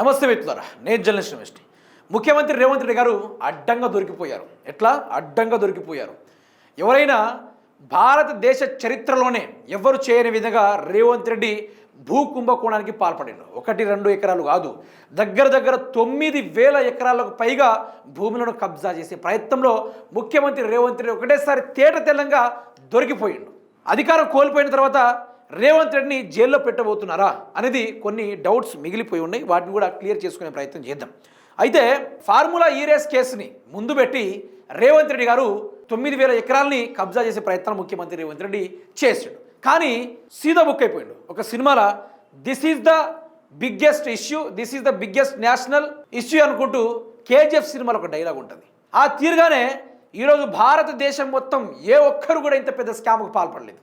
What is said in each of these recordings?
నమస్తే మిత్రులారా, నేను జర్నలిస్ట్ రమేష్. ముఖ్యమంత్రి రేవంత్ రెడ్డి గారు అడ్డంగా దొరికిపోయారు. ఎట్లా అడ్డంగా దొరికిపోయారు? ఎవరైనా భారతదేశ చరిత్రలోనే ఎవరు చేయని విధంగా రేవంత్ రెడ్డి భూ కుంభకోణానికి పాల్పడిండు. 1-2 ఎకరాలు కాదు, దగ్గర 9,000 ఎకరాలకు పైగా భూములను కబ్జా చేసే ప్రయత్నంలో ముఖ్యమంత్రి రేవంత్ రెడ్డి ఒకటేసారి తేట తెల్లంగా దొరికిపోయిండు. అధికారం కోల్పోయిన తర్వాత రేవంత్ రెడ్డిని జైల్లో పెట్టబోతున్నారా అనేది కొన్ని డౌట్స్ మిగిలిపోయి ఉన్నాయి. వాటిని కూడా క్లియర్ చేసుకునే ప్రయత్నం చేద్దాం. అయితే ఫార్ములా ఈరేస్ కేసుని ముందు పెట్టి రేవంత్ రెడ్డి గారు 9,000 ఎకరాలని కబ్జా చేసే ప్రయత్నం ముఖ్యమంత్రి రేవంత్ రెడ్డి చేసాడు. కానీ సీదా బుక్ అయిపోయాడు. ఒక సినిమాలో this is the biggest issue, this is the biggest national issue అనుకుంటూ కేజీఎఫ్ సినిమాలో ఒక డైలాగ్ ఉంటుంది. ఆ తీరుగానే ఈరోజు భారతదేశం మొత్తం ఏ ఒక్కరు కూడా ఇంత పెద్ద స్కామ్కు పాల్పడలేదు.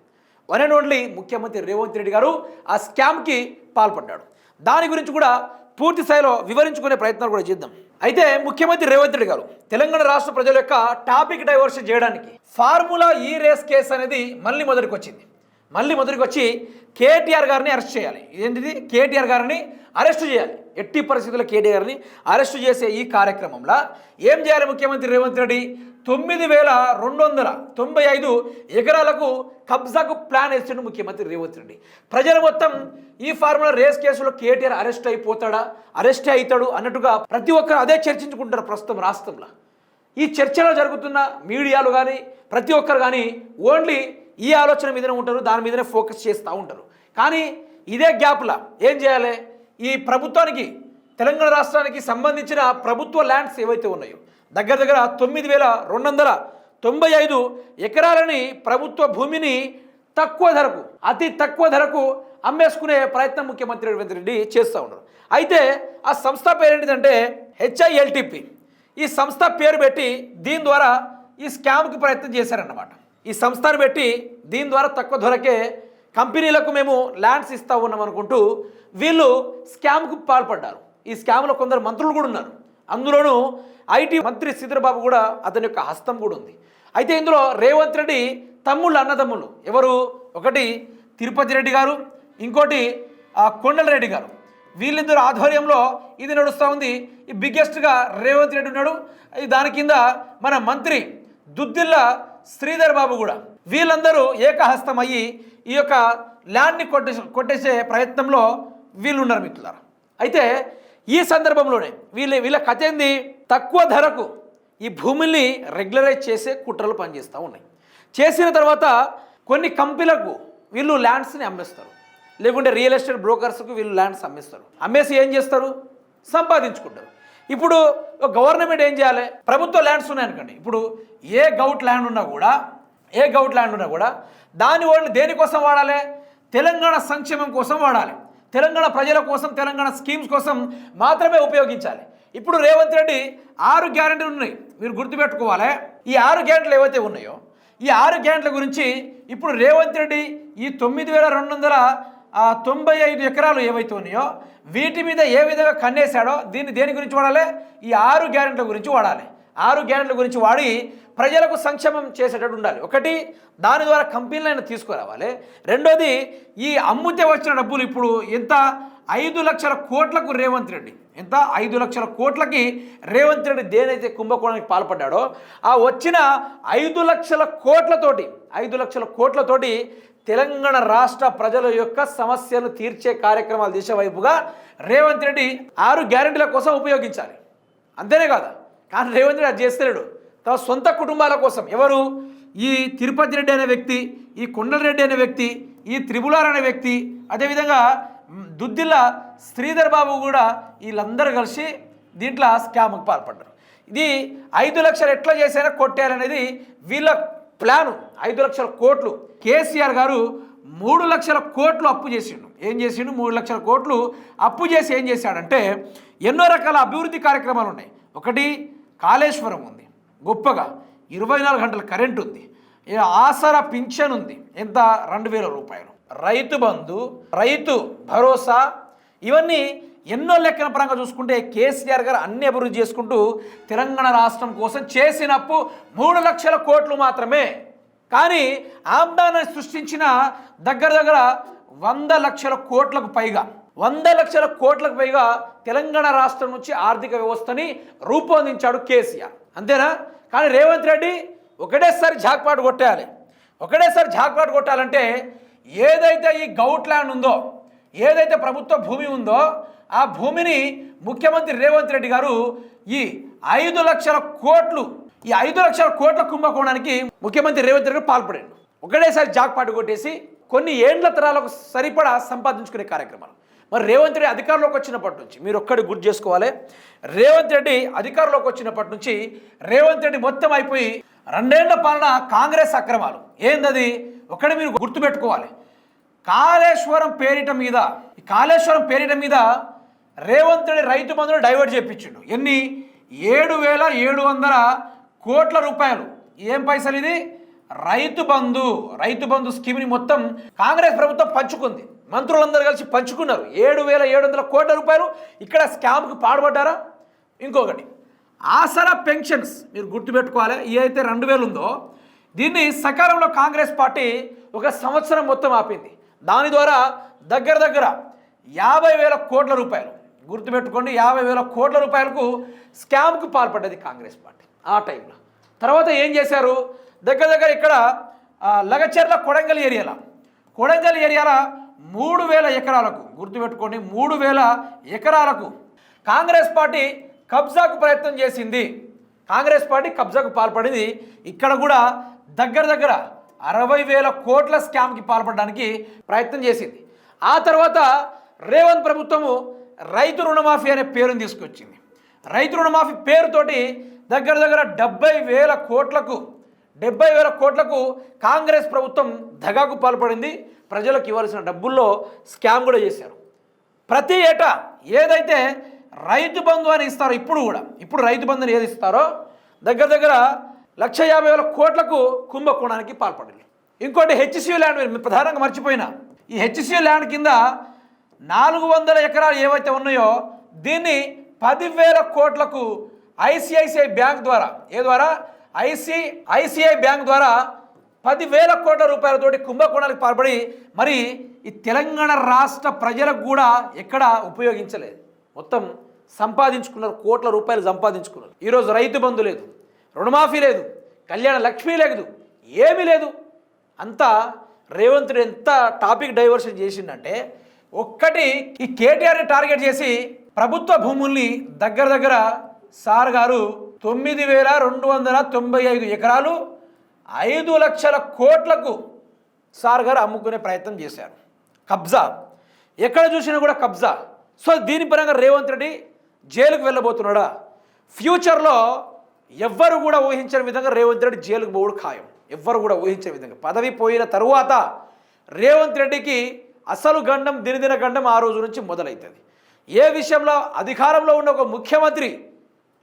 వన్ అండ్ ఓన్లీ ముఖ్యమంత్రి రేవంత్ రెడ్డి గారు ఆ స్కామ్కి పాల్పడ్డాడు. దాని గురించి కూడా పూర్తి స్థాయిలో వివరించుకునే ప్రయత్నాలు కూడా చేద్దాం. అయితే ముఖ్యమంత్రి రేవంత్ రెడ్డి గారు తెలంగాణ రాష్ట్ర ప్రజల యొక్క టాపిక్ డైవర్షన్ చేయడానికి ఫార్ములా ఈ రేస్ కేసు అనేది మళ్ళీ మొదటికి వచ్చి కేటీఆర్ గారిని అరెస్ట్ చేయాలి. ఏంటిది? కేటీఆర్ గారిని అరెస్ట్ చేయాలి. ఎట్టి పరిస్థితుల్లో కేటీఆర్ గారిని అరెస్ట్ చేసే ఈ కార్యక్రమంలో ఏం చేయాలి ముఖ్యమంత్రి రేవంత్ రెడ్డి? 9,295 ఎకరాలకు కబ్జాకు ప్లాన్ వేసిండు ముఖ్యమంత్రి రేవంత్ రెడ్డి. ప్రజలు మొత్తం ఈ ఫార్ములా రేస్ కేసులో కేటీఆర్ అరెస్ట్ అయిపోతాడా, అరెస్ట్ అవుతాడు అన్నట్టుగా ప్రతి ఒక్కరు అదే చర్చించుకుంటారు ప్రస్తుతం రాష్ట్రంలో. ఈ చర్చలో జరుగుతున్న మీడియాలు కానీ ప్రతి ఒక్కరు కానీ ఓన్లీ ఈ ఆలోచన మీదనే ఉంటారు, దాని మీదనే ఫోకస్ చేస్తూ ఉంటారు. కానీ ఇదే గ్యాప్లో ఏం చేయాలి? ఈ ప్రభుత్వానికి, తెలంగాణ రాష్ట్రానికి సంబంధించిన ప్రభుత్వ ల్యాండ్స్ ఏవైతే ఉన్నాయో దగ్గర 9,295 ఎకరాలని ప్రభుత్వ భూమిని అతి తక్కువ ధరకు అమ్మేసుకునే ప్రయత్నం ముఖ్యమంత్రి రేవంత్ రెడ్డి చేస్తూ ఉన్నారు. అయితే ఆ సంస్థ పేరు ఏంటిదంటే HILTP. ఈ సంస్థ పేరు పెట్టి దీని ద్వారా ఈ స్కామ్కి ప్రయత్నం చేశారన్నమాట. ఈ సంస్థను పెట్టి దీని ద్వారా తక్కువ ధరకే కంపెనీలకు మేము ల్యాండ్స్ ఇస్తూ ఉన్నాం అనుకుంటూ వీళ్ళు స్కామ్కు పాల్పడ్డారు. ఈ స్కామ్లో కొందరు మంత్రులు కూడా ఉన్నారు. అందులోనూ IT మంత్రి శ్రీధర్బాబు కూడా అతని యొక్క హస్తం కూడా ఉంది. అయితే ఇందులో రేవంత్ రెడ్డి అన్నదమ్ములు ఎవరు? ఒకటి తిరుపతి రెడ్డి గారు, ఇంకోటి కొండల రెడ్డి గారు. వీళ్ళిద్దరు ఆధ్వర్యంలో ఇది నడుస్తూ ఉంది. ఈ బిగ్గెస్ట్గా రేవంత్ రెడ్డి ఉన్నాడు. దాని కింద మన మంత్రి దుద్దిల్ల శ్రీధర్ బాబు కూడా. వీళ్ళందరూ ఏకహస్తం అయ్యి ఈ యొక్క ల్యాండ్ని కొట్టేసే ప్రయత్నంలో వీళ్ళు ఉన్నారు మిత్రులారా. అయితే ఈ సందర్భంలోనే వీళ్ళ కథ ఏంది? తక్కువ ధరకు ఈ భూముల్ని రెగ్యులరైజ్ చేసే కుట్రలు పనిచేస్తూ ఉన్నాయి. చేసిన తర్వాత కొన్ని కంపెనీలకు వీళ్ళు ల్యాండ్స్ని అమ్మేస్తారు, లేకుంటే రియల్ ఎస్టేట్ బ్రోకర్స్కు వీళ్ళు ల్యాండ్స్ అమ్మేస్తారు. అమ్మేసి ఏం చేస్తారు? సంపాదించుకుంటారు. ఇప్పుడు గవర్నమెంట్ ఏం చేయాలి? ప్రభుత్వ ల్యాండ్స్ ఉన్నాయనుకోండి, ఇప్పుడు ఏ గౌట్ ల్యాండ్ ఉన్నా కూడా దాని వాళ్ళు దేనికోసం వాడాలి? తెలంగాణ సంక్షేమం కోసం వాడాలి, తెలంగాణ ప్రజల కోసం, తెలంగాణ స్కీమ్స్ కోసం మాత్రమే ఉపయోగించాలి. ఇప్పుడు రేవంత్ రెడ్డి 6 గ్యారెంటీలు ఉన్నాయి, మీరు గుర్తుపెట్టుకోవాలి. ఈ 6 గ్యారెంటీలు ఏవైతే ఉన్నాయో ఈ 6 గ్యారెంటీల గురించి ఇప్పుడు రేవంత్ రెడ్డి ఈ 9,295 ఎకరాలు ఏవైతే ఉన్నాయో వీటి మీద ఏ విధంగా కన్నేశాడో దేని గురించి వాడాలి? ఈ 6 గ్యారెంటీల గురించి వాడాలి. 6 గ్యారెంటీల గురించి వాడి ప్రజలకు సంక్షేమం చేసేటట్టు ఉండాలి. ఒకటి, దాని ద్వారా కంపెనీలను తీసుకురావాలి. రెండోది, ఈ అమ్ముతే వచ్చిన డబ్బులు ఇప్పుడు ఎంత? 5 లక్షల కోట్లకు రేవంత్ రెడ్డి 5 లక్షల కోట్లకి రేవంత్ రెడ్డి దేనైతే కుంభకోణానికి పాల్పడ్డాడో ఆ వచ్చిన 5 లక్షల కోట్లతోటి తెలంగాణ రాష్ట్ర ప్రజల యొక్క సమస్యలు తీర్చే కార్యక్రమాలు దిశ వైపుగా రేవంత్ రెడ్డి 6 గ్యారెంటీల కోసం ఉపయోగించాలి. అంతేనే కాదా? కానీ రేవంత్ రెడ్డి అది చేస్తలేడు. తమ సొంత కుటుంబాల కోసం ఎవరు? ఈ తిరుపతి రెడ్డి అనే వ్యక్తి, ఈ కొండల రెడ్డి అనే వ్యక్తి, ఈ త్రిపులార్ అనే వ్యక్తి, అదేవిధంగా దుద్దిల్ల శ్రీధర్ బాబు కూడా వీళ్ళందరూ కలిసి దీంట్లో స్కామ్కి పాల్పడ్డారు. ఇది 5 లక్షలు ఎట్లా చేసైనా కొట్టేయాలనేది వీళ్ళ ప్లాను. 5 లక్షల కోట్లు. కేసీఆర్ గారు 3 లక్షల కోట్లు అప్పు చేసిండు. ఏం చేసిండు? 3 లక్షల కోట్లు అప్పు చేసి ఏం చేశాడంటే ఎన్నో రకాల అభివృద్ధి కార్యక్రమాలు ఉన్నాయి. ఒకటి, కాళేశ్వరం ఉంది గొప్పగా, 24 గంటల కరెంట్ ఉంది, ఆసరా పింఛన్ ఉంది, ఎంత? 2,000 రూపాయలు, రైతు బంధు, రైతు భరోసా, ఇవన్నీ ఎన్నో లెక్కల పరంగా చూసుకుంటే కేసీఆర్ గారు అన్ని అభివృద్ధి చేసుకుంటూ తెలంగాణ రాష్ట్రం కోసం చేసినప్పు 3 లక్షల కోట్లు మాత్రమే. కానీ ఆమ్దాన్ని సృష్టించిన దగ్గర 100 లక్షల కోట్లకు పైగా 100 లక్షల కోట్లకు పైగా తెలంగాణ రాష్ట్రం నుంచి ఆర్థిక వ్యవస్థని రూపొందించాడు కేసీఆర్. అంతేనా? కానీ రేవంత్ రెడ్డి ఒకటేసారి జాక్పాట్ కొట్టేయాలి. ఒకటేసారి జాక్పాట్ కొట్టాలంటే ఏదైతే ఈ గౌట్ ల్యాండ్ ఉందో, ఏదైతే ప్రభుత్వ భూమి ఉందో ఆ భూమిని ముఖ్యమంత్రి రేవంత్ రెడ్డి గారు ఈ 5 లక్షల కోట్లు, ఈ 5 లక్షల కోట్ల కుంభకోణానికి ముఖ్యమంత్రి రేవంత్ రెడ్డి పాల్పడాడు. ఒకటేసారి జాక్పాట్ కొట్టేసి కొన్ని ఏండ్ల తరాలకు సరిపడా సంపాదించుకునే కార్యక్రమాలు. మరి రేవంత్ రెడ్డి అధికారంలోకి వచ్చినప్పటి నుంచి మీరు ఒక్కడి గుర్తు చేసుకోవాలి. రేవంత్ రెడ్డి అధికారంలోకి వచ్చినప్పటి నుంచి రేవంత్ రెడ్డి మొత్తం అయిపోయి 2 ఏళ్ల పాలన కాంగ్రెస్ అక్రమాలు ఏందది ఒక్కడి మీరు గుర్తుపెట్టుకోవాలి. కాళేశ్వరం పేరిట మీద, ఈ కాళేశ్వరం పేరిట మీద రేవంత్ రెడ్డి రైతు బంధువులు డైవర్ట్ చేయించిండు. ఎన్ని? 7,700 కోట్ల రూపాయలు. ఏం పైసలు ఇది? రైతు బంధు స్కీమ్ని మొత్తం కాంగ్రెస్ ప్రభుత్వం పంచుకుంది. మంత్రులందరూ కలిసి పంచుకున్నారు. 7,700 కోట్ల రూపాయలు ఇక్కడ స్కామ్కి పాల్పడ్డారా? ఇంకొకటి ఆసరా పెన్షన్స్ మీరు గుర్తుపెట్టుకోవాలి. ఏదైతే 2,000 ఉందో దీన్ని సకాలంలో కాంగ్రెస్ పార్టీ ఒక సంవత్సరం మొత్తం ఆపింది. దాని ద్వారా దగ్గర 50,000 కోట్ల రూపాయలు, గుర్తుపెట్టుకోండి, 50,000 కోట్ల రూపాయలకు స్కామ్కు పాల్పడ్డది కాంగ్రెస్ పార్టీ ఆ టైంలో. తర్వాత ఏం చేశారు? దగ్గర ఇక్కడ లగచర్ల కొడంగల్ ఏరియాల 3,000 ఎకరాలకు, గుర్తుపెట్టుకోండి, 3,000 ఎకరాలకు కాంగ్రెస్ పార్టీ కబ్జాకు ప్రయత్నం చేసింది. కాంగ్రెస్ పార్టీ కబ్జాకు పాల్పడింది. ఇక్కడ కూడా దగ్గర 60,000 కోట్ల స్కామ్కి పాల్పడడానికి ప్రయత్నం చేసింది. ఆ తర్వాత రేవంత్ ప్రభుత్వము రైతు రుణమాఫీ అనే పేరుని తీసుకొచ్చింది. రైతు రుణమాఫీ పేరుతోటి దగ్గర 70,000 కోట్లకు కాంగ్రెస్ ప్రభుత్వం దగాకు పాల్పడింది. ప్రజలకు ఇవ్వాల్సిన డబ్బుల్లో స్కామ్ కూడా చేశారు. ప్రతి ఏటా ఏదైతే రైతు బంధు అని ఇస్తారో ఇప్పుడు రైతు బంధుని ఏది ఇస్తారో దగ్గర 1,50,000 కోట్లకు కుంభకోణానికి పాల్పడింది. ఇంకోటి హెచ్సియు ల్యాండ్, మీరు ప్రధానంగా మర్చిపోయినా, ఈ హెచ్సియు ల్యాండ్ కింద 400 ఎకరాలు ఏవైతే ఉన్నాయో దీన్ని 10,000 కోట్లకు ఐసిఐసిఐ బ్యాంక్ ద్వారా, ఐసిఐసిఐ బ్యాంక్ ద్వారా 10,000 కోట్ల రూపాయలతోటి కుంభకోణాలకు పాల్పడి మరి ఈ తెలంగాణ రాష్ట్ర ప్రజలకు కూడా ఎక్కడ ఉపయోగించలేదు. మొత్తం సంపాదించుకున్నారు, కోట్ల రూపాయలు సంపాదించుకున్నారు. ఈరోజు రైతు బంధు లేదు, రుణమాఫీ లేదు, కళ్యాణ లక్ష్మి లేదు, ఏమీ లేదు. అంతా రేవంత్ రెడ్డి ఎంత టాపిక్ డైవర్షన్ చేసిందంటే, ఒక్కటి ఈ కేటీఆర్ని టార్గెట్ చేసి ప్రభుత్వ భూముల్ని దగ్గర సార్ గారు 9,295 ఎకరాలు 5 లక్షల కోట్లకు సార్ గారు అమ్ముకునే ప్రయత్నం చేశారు. కబ్జా, ఎక్కడ చూసినా కూడా కబ్జా. సో దీని పరంగా రేవంత్ రెడ్డి జైలుకు వెళ్ళబోతున్నాడా? ఫ్యూచర్లో ఎవ్వరు కూడా ఊహించని విధంగా రేవంత్ రెడ్డి జైలుకు పోవడం ఖాయం. ఎవ్వరు కూడా ఊహించే విధంగా పదవి పోయిన తరువాత రేవంత్ రెడ్డికి అసలు గండం, దినదిన గండం ఆ రోజు నుంచి మొదలవుతుంది. ఏ విషయంలో? అధికారంలో ఉన్న ఒక ముఖ్యమంత్రి,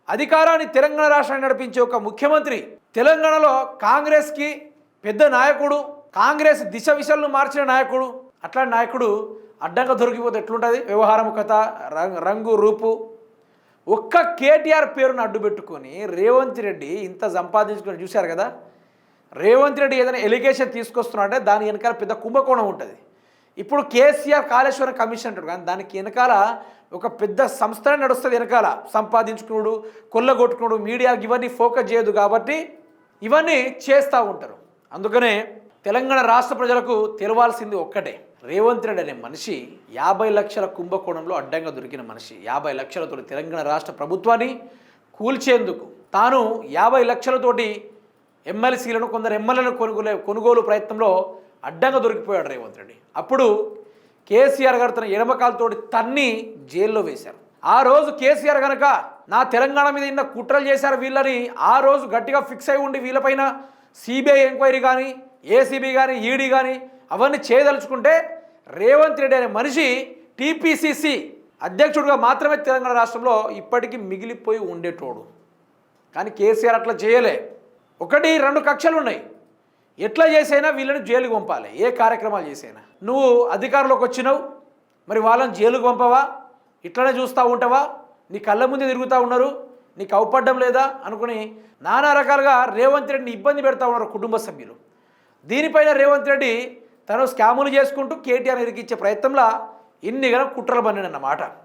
అధికారాన్ని తెలంగాణ రాష్ట్రాన్ని నడిపించే ఒక ముఖ్యమంత్రి, తెలంగాణలో కాంగ్రెస్కి పెద్ద నాయకుడు, కాంగ్రెస్ దిశ విషయాలను మార్చిన నాయకుడు, అట్లాంటి నాయకుడు అడ్డంగా దొరికిపోతే ఎట్లుంటుంది వ్యవహారం, కథ, రంగు రూపు. ఒక్క కేటీఆర్ పేరును అడ్డు పెట్టుకొని రేవంత్ రెడ్డి ఇంత సంపాదించుకొని చూశారు కదా. రేవంత్ రెడ్డి ఏదైనా ఎలిగేషన్ తీసుకొస్తున్నాడంటే దాని వెనకాల పెద్ద కుంభకోణం ఉంటుంది. ఇప్పుడు కేసీఆర్ కాళేశ్వరం కమిషన్ అంటాడు, కానీ దానికి వెనకాల ఒక పెద్ద సంస్థనే నడుస్తుంది. వెనకాల సంపాదించుకున్నాడు, కొల్లగొట్టుకున్నాడు, మీడియా ఇవన్నీ ఫోకస్ చేయదు కాబట్టి ఇవన్నీ చేస్తూ ఉంటారు. అందుకనే తెలంగాణ రాష్ట్ర ప్రజలకు తెలవాల్సింది ఒక్కటే, రేవంత్ రెడ్డి అనే మనిషి 50 లక్షల కుంభకోణంలో అడ్డంగా దొరికిన మనిషి. 50 లక్షలతోటి తెలంగాణ రాష్ట్ర ప్రభుత్వాన్ని కూల్చేందుకు తాను 50 లక్షలతోటి ఎమ్మెల్సీలను, కొందరు ఎమ్మెల్యేలను కొనుగోలు ప్రయత్నంలో అడ్డంగా దొరికిపోయాడు రేవంత్ రెడ్డి. అప్పుడు కేసీఆర్ గారు తన ఎడమకాలతోటి తన్ని జైల్లో వేశారు. ఆ రోజు కేసీఆర్ కనుక నా తెలంగాణ మీద ఇన్న కుట్రలు చేశారు వీళ్ళని ఆ రోజు గట్టిగా ఫిక్స్ అయి ఉండి వీళ్ళపైన సిబిఐ ఎంక్వైరీ కానీ, ఏసీబీ కానీ, ఈడీ కానీ అవన్నీ చేయదలుచుకుంటే రేవంత్ రెడ్డి అనే మనిషి టీపీసీసీ అధ్యక్షుడిగా మాత్రమే తెలంగాణ రాష్ట్రంలో ఇప్పటికీ మిగిలిపోయి ఉండేటోడు. కానీ కేసీఆర్ అట్లా చేయలే. 1-2 కక్షలు ఉన్నాయి. ఎట్లా చేసైనా వీళ్ళని జైలుకు పంపాలి. ఏ కార్యక్రమాలు చేసైనా నువ్వు అధికారంలోకి వచ్చినావు, మరి వాళ్ళని జైలుకు పంపవా? ఇట్లనే చూస్తూ ఉంటావా? నీ కళ్ళ ముందే తిరుగుతూ ఉన్నారు, నీకు అవపడ్డం లేదా అనుకుని నానా రకాలుగా రేవంత్ రెడ్డిని ఇబ్బంది పెడతా ఉన్నారు కుటుంబ సభ్యులు. దీనిపైన రేవంత్ రెడ్డి తను స్కాములు చేసుకుంటూ కేటీఆర్ ఇరికిచ్చే ప్రయత్నంలో ఇన్ని గల కుట్రలు పన్నాడు అన్నమాట.